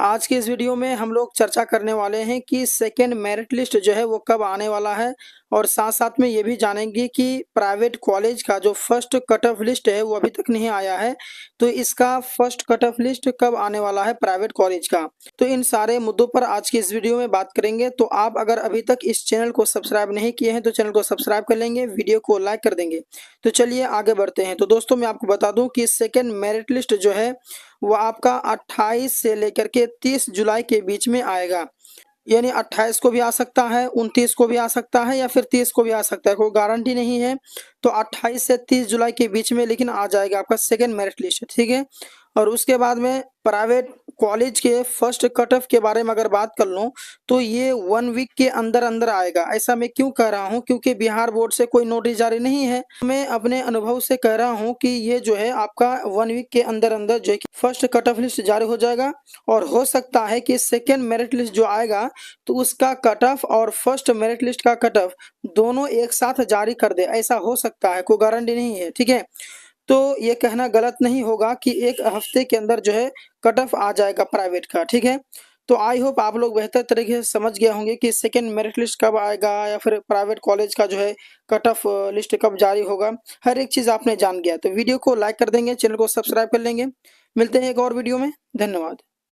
आज की इस वीडियो में हम लोग चर्चा करने वाले हैं कि सेकेंड मेरिट लिस्ट जो है वो कब आने वाला है और साथ साथ में ये भी जानेंगे कि प्राइवेट कॉलेज का जो फर्स्ट कट ऑफ लिस्ट है वो अभी तक नहीं आया है, तो इसका फर्स्ट कट ऑफ लिस्ट कब आने वाला है प्राइवेट कॉलेज का। तो इन सारे मुद्दों पर आज की इस वीडियो में बात करेंगे। तो आप अगर अभी तक इस चैनल को सब्सक्राइब नहीं किए हैं तो चैनल को सब्सक्राइब कर लेंगे, वीडियो को लाइक कर देंगे। तो चलिए आगे बढ़ते हैं। तो दोस्तों मैं आपको बता दूं कि सेकेंड मेरिट लिस्ट जो है वो आपका 28 से लेकर के 30 जुलाई के बीच में आएगा। यानी 28 को भी आ सकता है, 29 को भी आ सकता है या फिर 30 को भी आ सकता है, कोई गारंटी नहीं है। तो 28 से 30 जुलाई के बीच में लेकिन आ जाएगा आपका सेकेंड मेरिट लिस्ट, ठीक है। और उसके बाद में प्राइवेट कॉलेज के फर्स्ट कट ऑफ के बारे में अगर बात कर लूँ तो ये 1 वीक के अंदर अंदर आएगा। ऐसा मैं क्यों कह रहा हूँ, क्योंकि बिहार बोर्ड से कोई नोटिस जारी नहीं है। मैं अपने अनुभव से कह रहा हूँ कि ये जो है आपका 1 वीक के अंदर अंदर जो है फर्स्ट कट ऑफ लिस्ट जारी हो जाएगा। और हो सकता है कि सेकेंड मेरिट लिस्ट जो आएगा तो उसका कट ऑफ और फर्स्ट मेरिट लिस्ट का कट ऑफ दोनों एक साथ जारी कर दे, ऐसा हो सकता है, कोई गारंटी नहीं है, ठीक है। तो ये कहना गलत नहीं होगा कि एक हफ्ते के अंदर जो है कट ऑफ आ जाएगा प्राइवेट का, ठीक है। तो आई होप आप लोग बेहतर तरीके से समझ गए होंगे कि सेकेंड मेरिट लिस्ट कब आएगा या फिर प्राइवेट कॉलेज का जो है कट ऑफ लिस्ट कब जारी होगा। हर एक चीज़ आपने जान गया। तो वीडियो को लाइक कर देंगे, चैनल को सब्सक्राइब कर लेंगे। मिलते हैं एक और वीडियो में। धन्यवाद।